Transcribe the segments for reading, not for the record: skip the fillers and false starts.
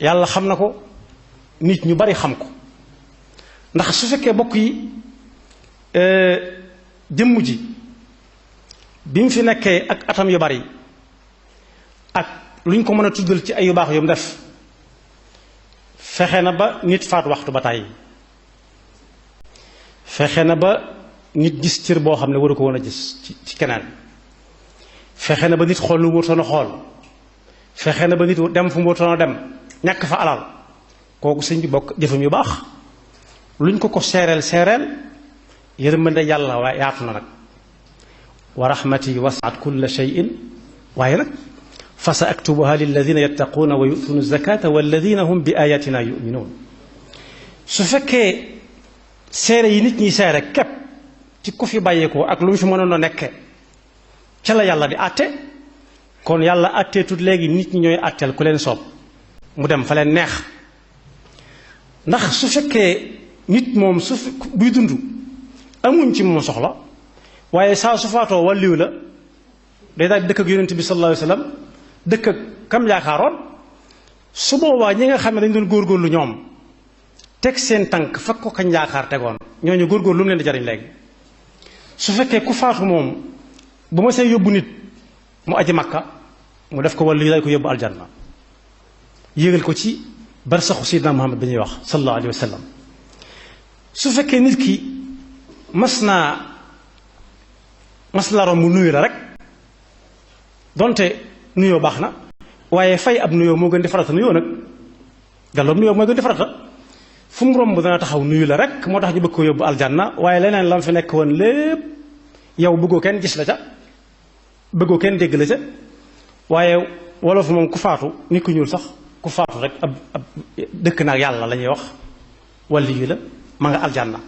yàlla xam na ko nit ñu bari xam ko ndax su fekkee bokk yi jëmm ji bi mu fi nekkee ak atam yu bari ak lu ñu ko mën a tuddal ci ay yu baax yu mu def fexe na ba nit faat waxtu ba tàyyi fexe na ba nit gis cër boo xam ne waru ko woon a gis ci keneen fexe na ba nit xool lu mu warutoon a xool fexe na ba nit dem fu mu warutoon a dem ñàkk fa alal kooku sëñ bi bokk jëfam yu baax luñ ko seereel yërmande yàlla waaye yaatu na nag wa rahmati wasi'at kulla shay'in waaye nag fa sa aktubuha lilladina yattaquuna wa yu'tuuna zakata walladina hum bi ayatina yu'minuun su fekkee seere yi nit ñi seere képp ci ku fi bàyyeekoo ak lu mu fi mënoon a nekke ca la yàlla di àtte kon yàlla àtteetut léegi nit ñi ñooy àtteel ku leen soob mu dem fa leen neex ndax su fekkee nit moom buy dund amuñ ci moom soxla waaye saa su faatoo wàlliw la day daal dëkk ak yonent bi sallallahu alayhi wa sallam dëkk ak kam yaakaaroon su boobaa ñi nga xam ne dañ doon góorgóorlu ñoom teg seen tànk fekk ko kañ yaakaar tegoon ñooñu góorgóorlu lu mu leen di jariñ léegi su fekkee ku faatu moom bu ma see yóbbu nit mu aji makka mu def ko wàlliw day ko yóbbu aljanna yéegal ko ci barsaxu Seydina Muhammad bi ñuy wax sallallahu alayhi wa sallam su fekkee nit ki mas la romb mu nuyu la rek donte nuyoo baax na waaye fay ab nuyoo moo gën di farata nuyoo nag gàlloom nuyoo mooy gën di farata fu mu romb dana taxaw nuyu la rek moo tax ñu bëgg ko yóbbu aljanna waaye leneen lam fi nekk woon lépp yow bëggoo kenn gis la ca bëggoo kenn dégg la ca waaye wolof moom ku faatu nit ku ñuul sax ku faatu rek ab dëkk naag yàlla la ñuy wax wàlli yi la ma nga aljanna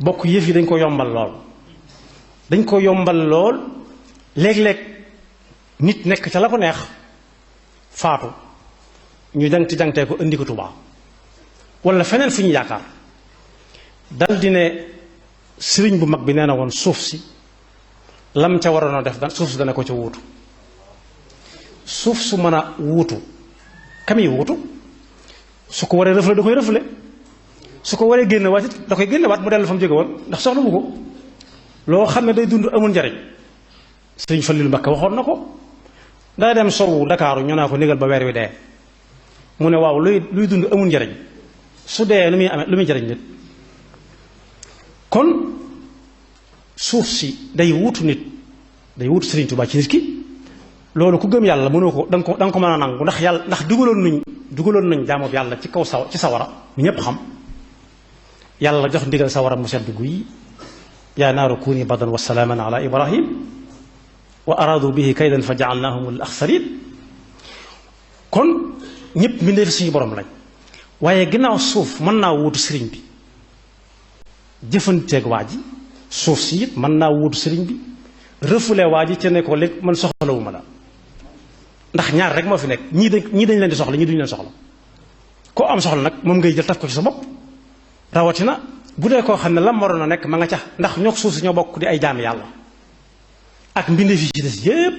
bokk yëf yi dañ ko yombal lool léeg-léeg nit nekk ca la ko neex faatu ñu jangtee ko indi ko Tuubaa wala feneen fu ñu yaakaar dal di ne sëriñ bu mag bi nee na woon suuf si lam ca waroon a def suuf si dana ko ca wuutu suuf su mën a wuutu kami wuutu su ko waree rëfle da koy rëfle su ko waree génn waat it da koy génne waat mu dellu fa mu jóge woon ndax soxla bu ko loo xam ne day dund amul njariñ sëriñ Fallilu Mbakke waxoon na ko daa dem sowu Ndakaaru ñu naa ko négal ba weer wi dee mu ne waaw luy dund amul njariñ su dee lu muy jariñ nit kon suuf si day wuutu nit day wuutu Sëriñ Tuubaa ci nit ki loolu ku gëm yàlla mënoo ko danga ko mën a nangu ndax dugaloon nañ jaamob yàlla ci kaw ci sawara ñu ñépp xam yàlla jox ndigal sawara mu sedd guy yaa naaru kuuni bardan wa salaaman ala ibrahim wa araadu bihi kaydan fa jaalnaahum al axsarin kon ñépp mbindee fi suñu borom lañ waaye ginnaaw suuf mën naa wuutu sëriñ bi jëfanteeg waa ji suuf si it mën naa wuutu sëriñ bi rëfule waa ji ca ne ko léegi man soxlawuma la ndax ñaar rek moo fi nekk ñii dañ leen di soxla ñii duñu leen soxla koo am soxla nag moom ngay jël taf ko ci sa bopp rawatina bu dee koo xam ne lam waroon a nekk ma nga ca ndax ñoo suuf si ñoo bokk di ay jaami yàlla ak mbindeef yi ci des yépp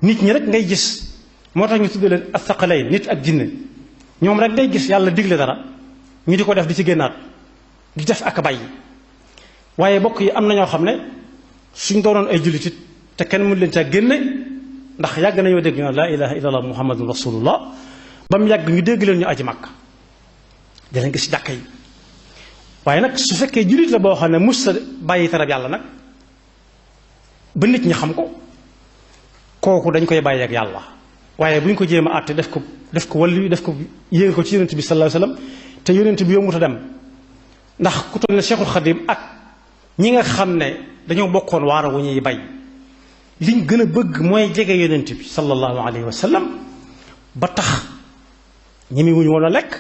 nit ñi rek ngay gis moo tax ñu tuddee leen as-saqalayn nit ak jinne ñoom rek ngay gis yàlla digle dara ñu di ko def di ci génnaat di def ak bàyyi waaye bokk yi am na ñoo xam ne suñ doonoon ay jullit it te kenn mënu leen caa génne ndax yàgg nañoo dégg ñu laa ilaha illallah muhammadun rasulullah ba mu yàgg ñu dégg leen ñu aji màkk di leen gis ci jàkka yi waaye nag su fekkee jullit la boo xam ne mus sa bàyyi tarab yàlla nag ba nit ñi xam ko kooku dañ koy bàyyi ak yàlla waaye bu ñu ko jéem a àtte def ko wàllu def ko yéegal ko ci yonent bi sallallahu alayhi wasallam te yonent bi yombut a dem ndax ku toll ne Cheikhul Khadim ak ñi nga xam ne dañoo bokkoon waara wu ñuy bay liñ gën a bëgg mooy jege yonent bi sallallahu alayhi wasallam ba tax ñemi wuñu woon a lekk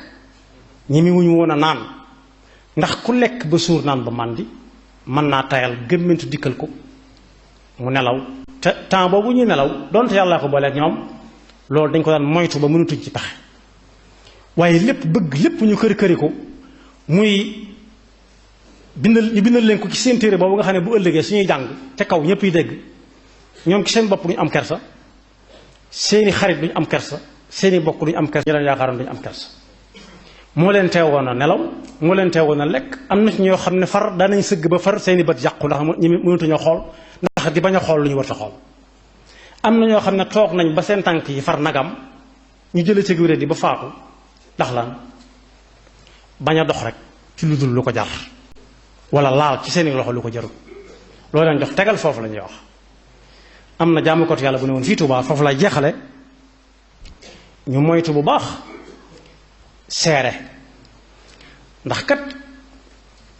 ñemi wuñu woon a naan ndax ku lekk ba suur naan ba màndi mën naa tayal gëmmentu dikkal ko mu nelaw te temps boobu ñuy nelaw donte yàllaa ko booleeg ñoom loolu dañ ko daan moytu ba mënutuñ ci pexe waaye lépp bëgg lépp ñu këri ko muy ñu bindal leen ko ci seen téere boobu nga xam ne bu ëllëgee suñuy jàng ca kaw ñëpp yi dégg ñoom ci seen bopp duñu am kersa seeni xarit duñu am kersa seeni bokk duñu am kersa, ñi leen yaakaaroon duñu am kersa. moo leen teewoon a nelaw, moo leen teewoon a lekk. am na ci ñoo xam ne far daanañ sëgg ba far seeni bët yàqu ndax ñi mënatuñoo xool, ndax di bañ a xool lu ñu war a xool. am na ñoo xam ne toog nañ ba seen tànk yi far nagam, ñu jëlee ci wéré di ba faatu ndax lan bañ a dox rek ci lu dul lu ko jar, wala laal ci seeni loxo lu ko jarul. loolu leen jox tegal foofu la ñuy wax. am na jaamukatu yàlla bu ne woon fii Tuubaa, foofu lay jeexale, ñu moytu bu baax seere. ndax kat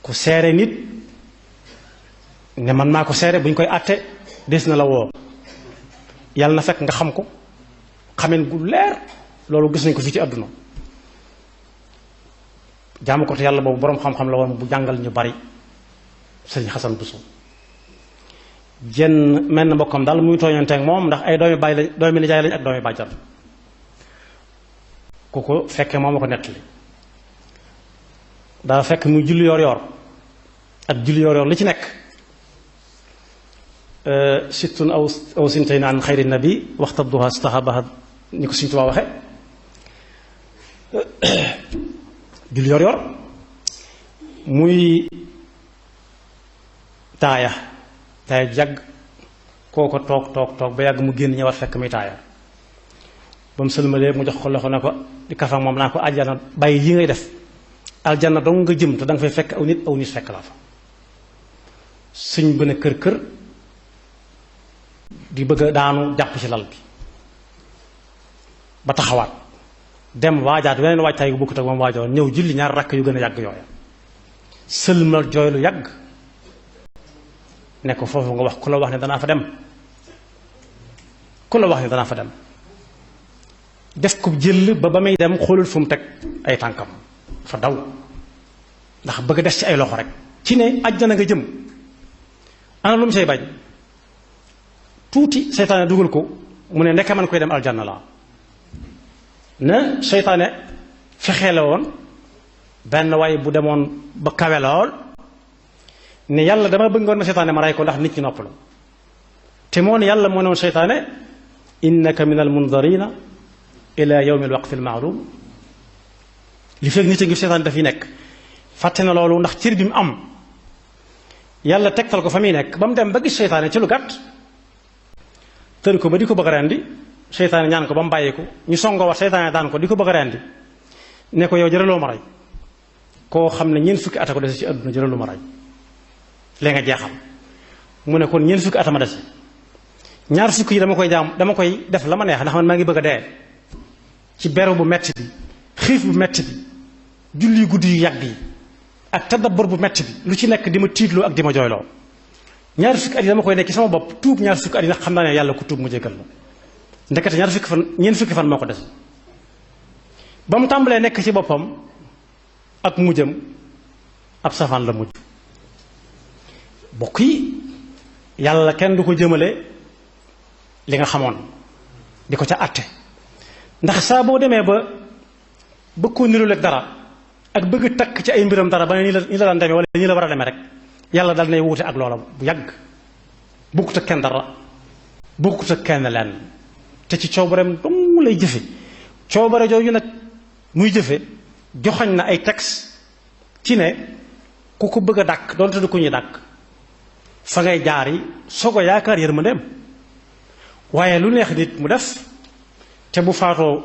ku seere nit ne man maa ko seere, buñ koy àtte des na la woo. yàlla na fekk nga xam ko xameen gu leer. loolu gis nañ ko fii ci àdduna. jaamukatu yàlla boobu boroom xam-xam la woon bu jàngal ñu bari, sëriñ Xasan Buso. jenn mel na mbokkam daal muy tooñanteeg moom ndax ay doomi baay lañ, doomi nijaay lañ ak doomi bàjjan. ku ko fekkee moom a ko nettali. daa fekk muy julli yoor yoor ak julli yoor yoor li ci nekk sittun aw sintay naan xayri nabi waxta duha stahabaha, ni ko Sëriñ Tuubaa waxe. julli yoor yoor muy taaya jàgg kooko toog ba yàgg mu génn ñëwaat fekk muy taaya. ba mu sëlmalee mu jox ko loxo ne ko di kafak moom naa ko àjjana bàyyi yi ngay def, aljanna dong nga jëm te danga fay fekk aw nit fekk la fa. suñ bën a kër di bëgg a daanu jàpp ci lal bi ba taxawaat dem waajaat weneen waajtaay gu bokkut ak moom waajoon, ñëw julli ñaar rakk yu gën a yàgg yooya. sëlmal jooy lu yàgg ne ko foofu nga wax ku la wax ne danaa fa dem, ku la wax ne danaa fa dem. def ko jël ba muy dem xoolul fu mu teg ay tànkam, fa daw ndax bëgg a des ci ay loxo rek ci ne àjjana nga jëm. ana lu mu say bañ tuuti seytaane dugal ko mu ne ndeke man koy dem aljanna laa. ne seytaane fexee la woon benn waay bu demoon ba kawe lool ne yàlla dama bëgg ngoon ma seytaane ma rey ko ndax nit ñi noppalu. te moo ne yàlla moo ne woon seytaane innaka min al mundarina ila yawmi al waqti al ma'lum. li fekk nit a ngi seytaane dafiy nekk. fàtte na loolu ndax cër bi mu am yàlla tegtal ko fa muy nekk ba mu dem ba gis seytaane ci lu gàtt tër ko ba di ko bëgg a rendi. seytaane ñaan ko ba mu bàyyi ko, ñu songoo wax seytaane daan ko di ko bëgg a rendi. ne ko yow jëraloo ma rey, koo xam ne ñeent fukki at a ko dese ci àdduna jëraloo ma rey, léegi nga jeexal. mu ne kon ñeent fukki at a ma dese, ñaar fukki yi dama koy def la ma neex ndax man maa ngi bëgg a dee ci beru bu metti bi, xiif bu metti bi, julli guddi yu yàgg yi ak tadabbur bu metti bi, lu ci nekk di ma tiitloo ak di ma jooyloo. ñaar fukki at yi dama koy nekk ci sama bopp tuub ñaar fukki at yi ndax xam naa ne yàlla ku tuub mu jégal la. ndekete ñeent fukki fan moo ko des. ba mu tàmbalee nekk ci boppam ak mujjam ab safaan la mujj. bokk yi yàlla kenn du ko jëmale li nga xamoon di ko ca àtte, ndax saa boo demee ba bëgg koo niru lekk dara ak bëgg takk ci ay mbiram dara ba ne nii la daan demee wala nii la war a demee rek yàlla dal nay wuute ak loola bu yàgg. bokkut ak kenn dara, bokkut ak kenn lenn, te ci coobareem dong lay jëfe. coobare jooju nag muy jëfe joxañ na ay texte ci ne ku ko bëgg a dàkk doonte du ko ñuy dàkk fa ngay jaar yi soo ko yaakaar yërmandeem. waaye lu neex nit mu def te bu faatoo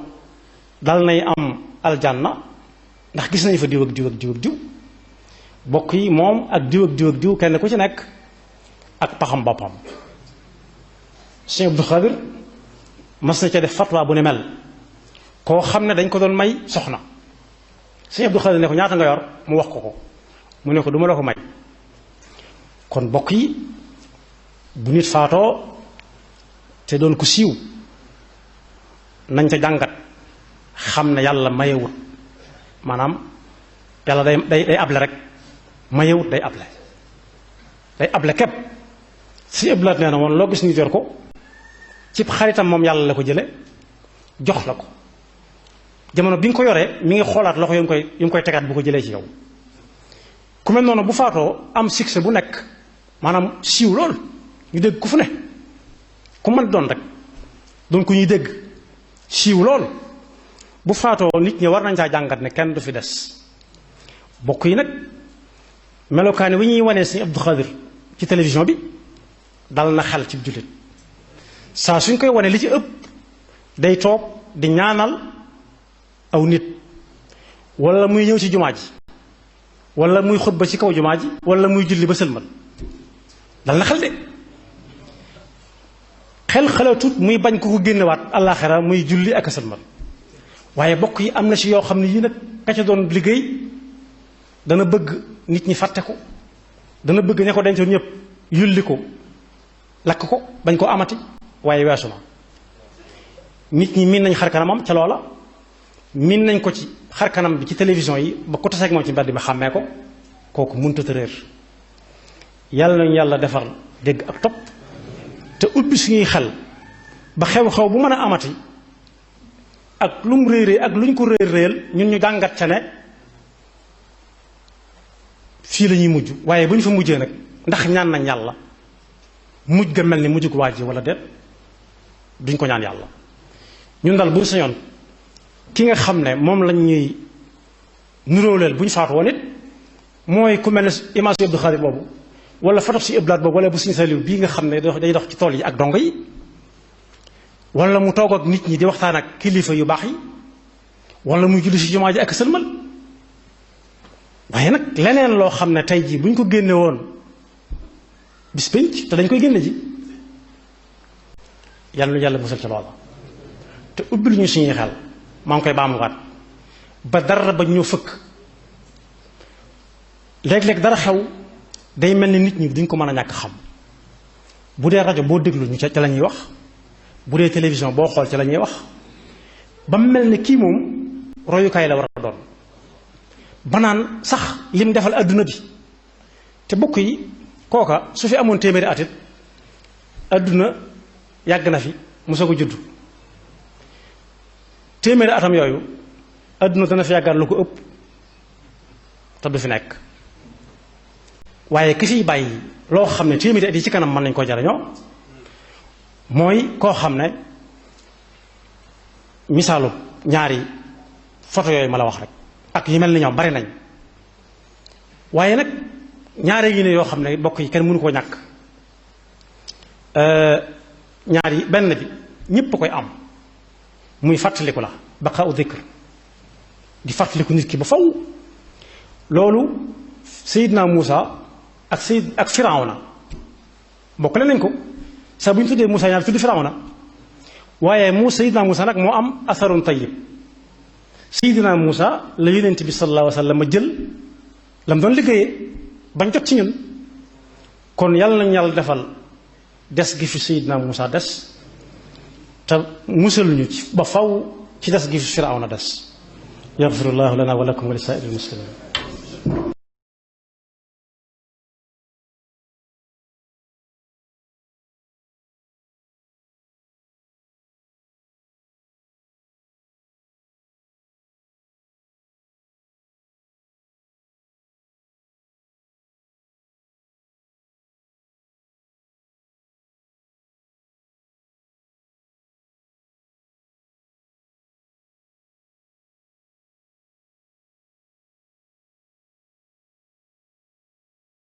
dal nay am aljanna ndax gis nañu fa diw ak diw ak diw ak diw. bokk yi moom ak diw ak diw ak diw kenn ku ci nekk ak paxam boppam. Sëñ Abdou Khadir mas na ca def fatwa bu ne mel, koo xam ne dañ ko doon may soxna. Sëñ Abdou Khadir ne ko ñaata nga yor mu wax ko mu ne ko du ma la ko may. kon bokk yi bu nit faatoo te doon ko siiw nañ ca jàngat xam ne yàlla mayewut, maanaam yàlla day able rek, mayewut day able képp. si ëblaat nee na woon loo gis ñu jor ko ci xaritam moom yàlla la ko jële jox la ko. jamono bi nga ko yoree mi ngi xoolaat loxo yu ngi koy tegaat bu ko jëlee ci yow. ku mel noonu bu faatoo am succès bu nekk, maanaam siiw lool ñu dégg ku fu ne, ku mën doon rek doon ku ñuy dégg siiw lool bu faatoo nit ñi war nañ saa jàngat ne kenn du fi des bokk yi nag melokaani wi ñuy wanee Sëñ Abdou Khadir ci télévision bi dal na xel ci jullit saa suñ koy wane li ci ëpp day toog di ñaanal aw nit wala muy ñëw ci jumaa ji wala muy xutba ci kaw jumaa ji wala muy julli ba sëlmal dal na xel de xel xalaatut muy bañ ko ko génnewaat àllaaxira muy julli ak a sëlmal waaye bokk yi am na ci yoo xam ne yii nag ka ca doon liggéey dana bëgg nit ñi fàtte ko dana bëgg ña ko dencoon ñëpp yulli ko lakk ko bañ ko amati waaye weesu na nit ñi miin nañ xar kanamam ca loola miin nañ ko ci xar kanam bi ci télévision yi ba ko taseeg moom ci mbedd mi xàmmee ko kooku mënut a réer yàlla nañu yàlla defar dégg ak topp te ubbi suñuy xel ba xew-xew bu mën a amati ak lu mu réeree ak lu ñu ko réel ñun ñu jàngat ca ne fii la ñuy mujj waaye bu ñu fa mujjee nag ndax ñaan nañ yàlla mujj ga mel ni mujj gu waaj ji wala déet duñ ko ñaan yàlla ñun daal bu ñu sañoon ki nga xam ne moom lañ ñuy nuróoleel bu ñu faatu woon it mooy ku mel ne image si Abdou Khadir boobu wala photo si iblaat boobu wala bu Sëñ Saliou bii nga xam ne day dox ci tool yi ak dongo yi wala mu toog ak nit ñi di waxtaan ak kilifa yu baax yi wala muy julli si jumaa ji ak sëlmal waaye nag leneen loo xam ne tey jii bu ñu ko génne woon bis pénc te dañ koy génne ji yàlla na yàlla musal ci loola te ubbil ñu suñuy xel maa ngi koy baamuwaat ba dara ba ñu fëkk léeg-léeg dara xew day mel ni nit ñi duñ ko mën a ñàkk xam bu dee rajo boo déglu ñu ca la ñuy wax bu dee télévision boo xool ca la ñuy wax ba mu mel ni kii moom royukaay la war a doon ba naan sax lim defal adduna bi te bokk yi kooka su fi amoon téeméeri atit adduna yàgg na fi mu soog a judd téeméeri atam yooyu adduna dana fi yàggaat lu ko ëpp te du fi nekk waaye ki fiy bàyyi loo xam ne téeméeri at yi ci kanam mën nañ koo jariñoo mooy koo xam ne misaalu ñaari photo yooyu ma la wax rek ak yi mel ni ñoom bari nañ waaye nag ñaari yi ne yoo xam ne bokk yi kenn mënu koo ñàkk ñaari benn bi ñépp a koy am muy fàttaliku la baqa u dikr di fàttaliku nit ki ba faw loolu Seydina Muusa ak Firawna bokkale nañ ko sax bu ñu tuddee Muusa ñaar tudd Firawna waaye Seydina Muusa nag moo am asarun tayyib Seydina Muusa la yonent bi sallallahu alayhi wa sallam ma jël la mu doon liggéeyee bañ jot ci ñun kon yàlla nañu yàlla defal des gi fi Seydina Muusa des te musal ñu ci ba faw ci des gi fi Firawna des yaxfirullahu lana wa lakum wa li saa'iril muslimin